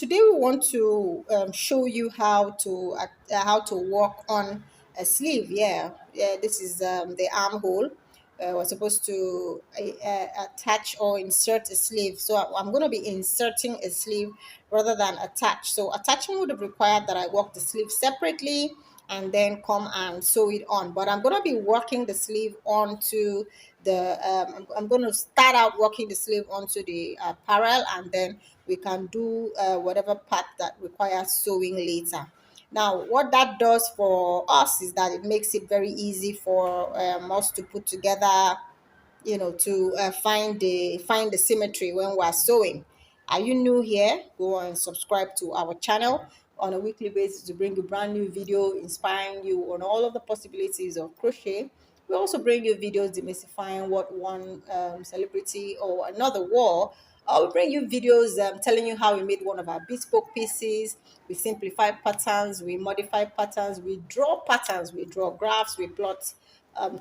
today we want to show you how to work on a sleeve. Yeah, this is the armhole. We're supposed to attach or insert a sleeve. So I'm going to be inserting a sleeve rather than attach. So attaching would have required that I work the sleeve separately and then come and sew it on. But I'm going to be working the sleeve onto the I'm going to start out working the sleeve onto the apparel, and then we can do whatever part that requires sewing later. Now, what that does for us is that it makes it very easy for us to put together, to find the symmetry when we're sewing. Are you new here? Go and subscribe to our channel on a weekly basis to bring you brand new video inspiring you on all of the possibilities of crochet. We also bring you videos demystifying what one celebrity or another wore. I'll bring you videos telling you how we made one of our bespoke pieces. We simplify patterns, we modify patterns, we draw patterns, we draw graphs, we plot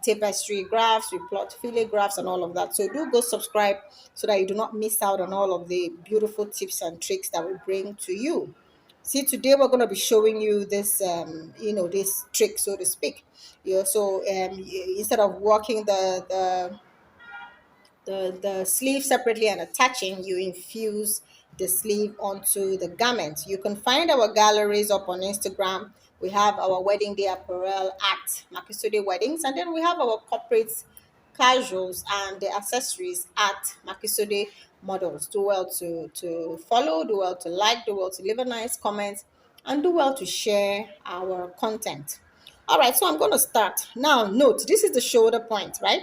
tapestry graphs, we plot fillet graphs, and all of that. So do go subscribe so that you do not miss out on all of the beautiful tips and tricks that we bring to you. See, today we're going to be showing you this, this trick, so to speak. So instead of working the sleeve separately and attaching, you infuse the sleeve onto the garment. You can find our galleries up on Instagram. We have our wedding day apparel at Makisode Weddings, and then we have our corporate casuals and the accessories at Makisode Models. Do well to follow, do well to like, do well to leave a nice comment, and do well to share our content. All right, so I'm going to start. Now, note, this is the shoulder point, right?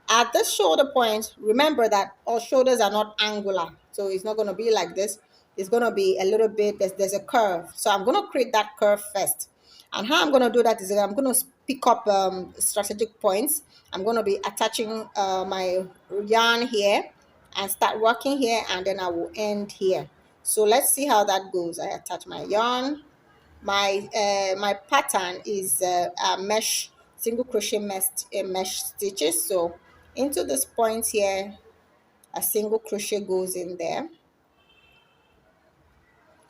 At this shoulder point, remember that our shoulders are not angular. So it's not going to be like this. It's going to be a little bit, there's a curve. So I'm going to create that curve first. And how I'm going to do that is that I'm going to pick up strategic points. I'm going to be attaching my yarn here and start working here, and then I will end here. So let's see how that goes. I attach my yarn. My pattern is a mesh single crochet mesh stitches. So into this point here, a single crochet goes in there,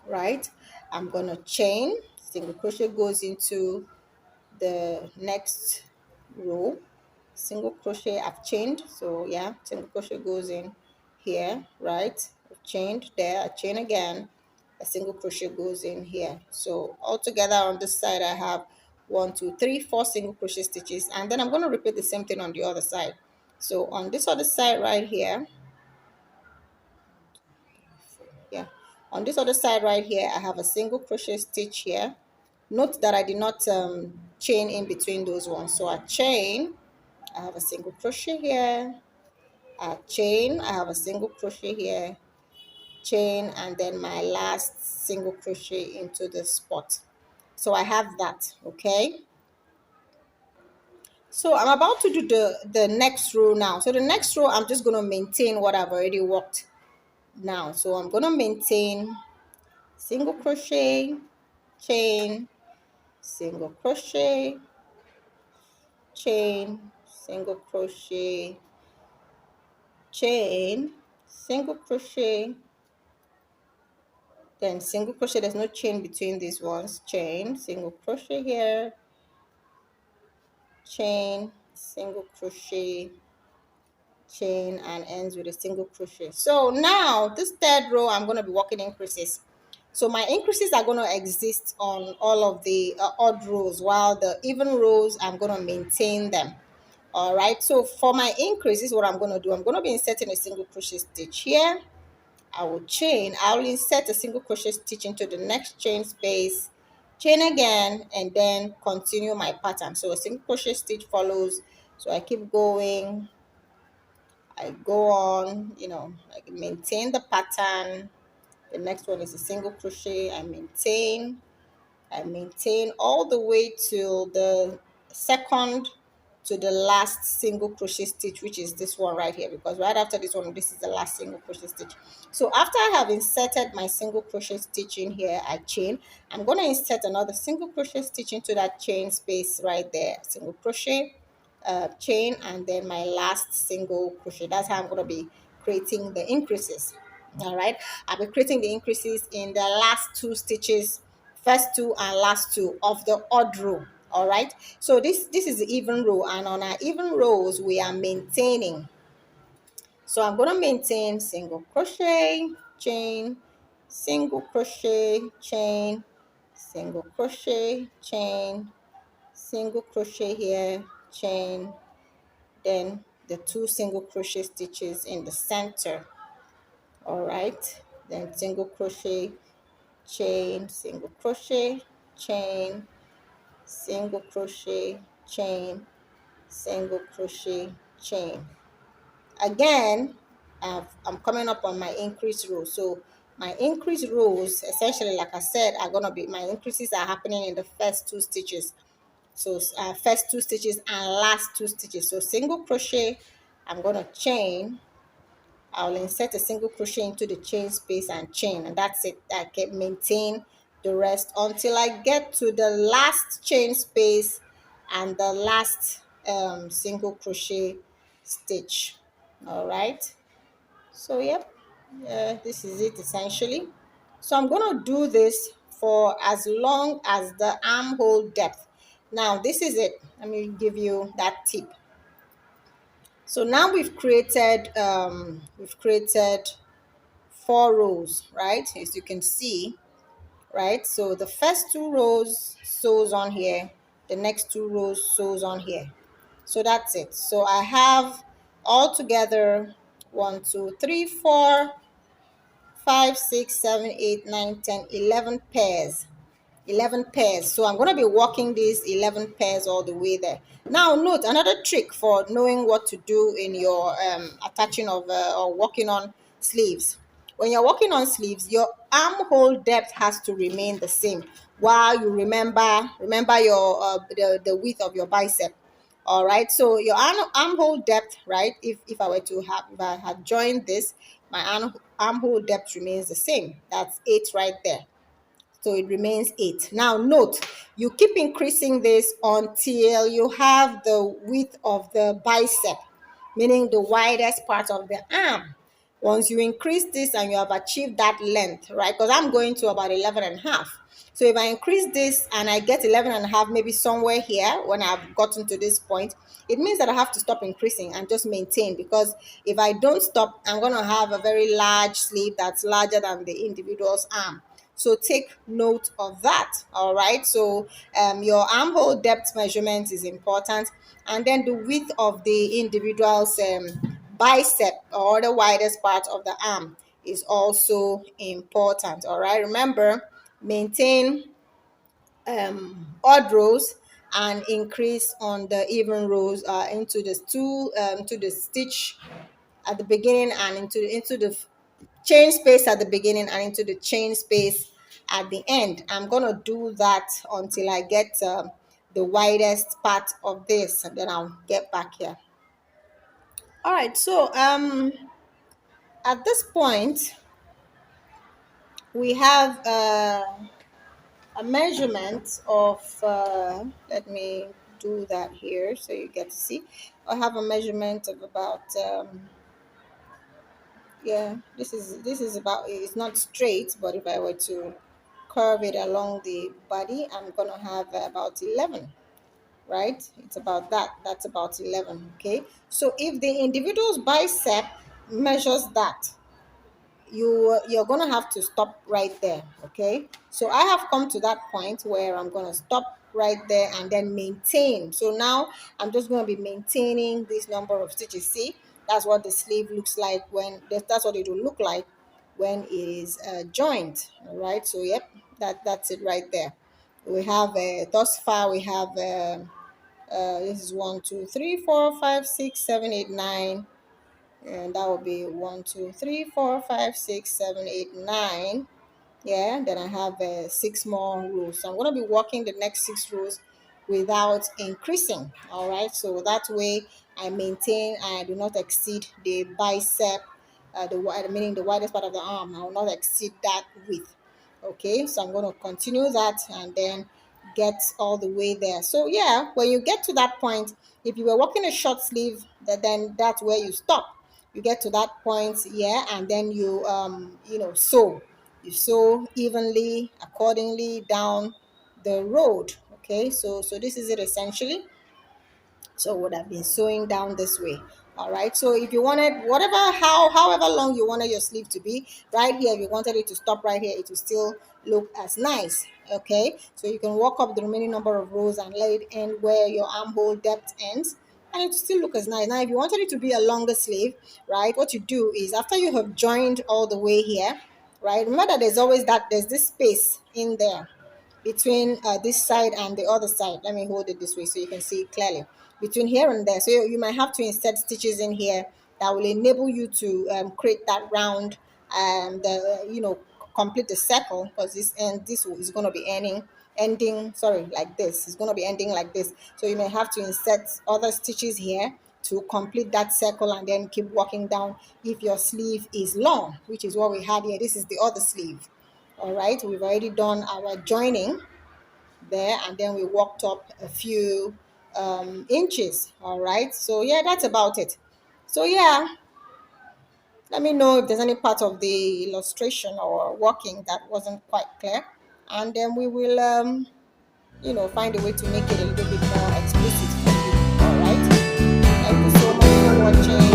right? I'm gonna chain, single crochet goes into the next row, single crochet, I've chained. So yeah, single crochet goes in here, right? I've chained there, I chain again, a single crochet goes in here. So altogether on this side I have 1 2 3 4 single crochet stitches, and then I'm going to repeat the same thing on the other side. So on this other side right here, yeah, on this other side right here, I have a single crochet stitch here. Note that I did not chain in between those ones. So I chain, I have a single crochet here, I chain, I have a single crochet here, chain, and then my last single crochet into the spot. So I have that. Okay, so I'm about to do the next row now. So the next row, I'm just going to maintain what I've already worked now. So I'm going to maintain single crochet, chain, single crochet, chain, single crochet, chain, single crochet, then single crochet. There's no chain between these ones. Chain, single crochet here, chain, single crochet, chain, and ends with a single crochet. So now this third row, I'm going to be working increases. So my increases are going to exist on all of the odd rows, while the even rows, I'm going to maintain them. All right, so for my increase, this is what I'm going to do. I'm going to be inserting a single crochet stitch here. I will chain, I will insert a single crochet stitch into the next chain space, chain again, and then continue my pattern. So a single crochet stitch follows. So I keep going, I go on, I maintain the pattern. The next one is a single crochet. I maintain all the way till the second to the last single crochet stitch, which is this one right here, because right after this one, this is the last single crochet stitch. So after I have inserted my single crochet stitch in here, I chain. I'm going to insert another single crochet stitch into that chain space right there, single crochet, chain, and then my last single crochet. That's how I'm going to be creating the increases. All right, I'll be creating the increases in the last two stitches, first two and last two of the odd row. All right, so this is the even row, and on our even rows we are maintaining. So I'm going to maintain single crochet, chain, single crochet, chain, single crochet, chain, single crochet here, chain, then the two single crochet stitches in the center. All right, then single crochet, chain, single crochet, chain, single crochet, chain, single crochet, chain. Again, I'm coming up on my increase row. So my increase rows, essentially, like I said, are going to be, my increases are happening in the first two stitches. So first two stitches and last two stitches. So single crochet, I'm going to chain. I'll insert a single crochet into the chain space and chain, and that's it. I can maintain the rest until I get to the last chain space and the last single crochet stitch. All right, so yep, this is it essentially. So I'm going to do this for as long as the armhole depth. Now this is it. Let me give you that tip. So now we've created 4 rows, right? As you can see, right? So the first 2 rows sews on here, the next 2 rows sews on here. So that's it. So I have altogether 1, 2, 3, 4, 5, 6, 7, 8, 9, 10, 11 pairs. 11 pairs. So I'm going to be working these 11 pairs all the way there. Now note another trick for knowing what to do in your attaching of or working on sleeves. When you're working on sleeves, your armhole depth has to remain the same while you remember your the width of your bicep. All right, so your armhole depth, right? If I were to have, if I had joined this, my armhole depth remains the same. That's 8 right there. So it remains 8. Now note, you keep increasing this until you have the width of the bicep, meaning the widest part of the arm. Once you increase this and you have achieved that length, right? Because I'm going to about 11 and a half. So if I increase this and I get 11 and a half, maybe somewhere here when I've gotten to this point, it means that I have to stop increasing and just maintain, because if I don't stop, I'm going to have a very large sleeve that's larger than the individual's arm. So take note of that. All right. So your armhole depth measurement is important, and then the width of the individual's bicep, or the widest part of the arm, is also important. All right. Remember, maintain odd rows and increase on the even rows into the to the stitch at the beginning and into the chain space at the beginning and into the chain space at the end. I'm gonna do that until I get the widest part of this, and then I'll get back here. All right, so at this point we have a measurement of let me do that here so you get to see. I have a measurement of about yeah, this is about, it's not straight, but if I were to curve it along the body, I'm gonna have about 11, right? It's about that. That's about 11. Okay, so if the individual's bicep measures that, you're gonna have to stop right there. Okay, so I have come to that point where I'm gonna stop right there and then maintain. So now I'm just going to be maintaining this number of stitches. See, that's what the sleeve looks like when that's what it will look like when it is joined. All right, so yep, that's it right there. We have thus far we have this is 1, 2, 3, 4, 5, 6, 7, 8, 9, and that will be 1, 2, 3, 4, 5, 6, 7, 8, 9. Yeah, then I have 6 more rows. So I'm going to be working the next 6 rows without increasing. All right, so that way I maintain, I do not exceed the bicep, meaning the widest part of the arm. I will not exceed that width. Okay, so I'm going to continue that and then get all the way there. So yeah, when you get to that point, if you were working a short sleeve, then that's where you stop. you get to that point here, and then you sew. You sew evenly accordingly down the road. Okay, so this is it essentially. So would have been sewing down this way. All right, so if you wanted whatever, however long you wanted your sleeve to be, right here, if you wanted it to stop right here, it will still look as nice. Okay, so you can walk up the remaining number of rows and let it end where your armhole depth ends, and it will still look as nice. Now if you wanted it to be a longer sleeve, right, what you do is after you have joined all the way here, right, remember that there's this space in there between this side and the other side. Let me hold it this way so you can see it clearly. Between here and there. So you might have to insert stitches in here that will enable you to create that round and complete the circle, because this is going to be ending, sorry, like this. It's going to be ending like this. So you may have to insert other stitches here to complete that circle and then keep walking down if your sleeve is long, which is what we had here. This is the other sleeve. All right, we've already done our joining there, and then we walked up a few inches. All right, so yeah, that's about it. So yeah, let me know if there's any part of the illustration or working that wasn't quite clear, and then we will find a way to make it a little bit more explicit for you. All right, thank you so much for watching.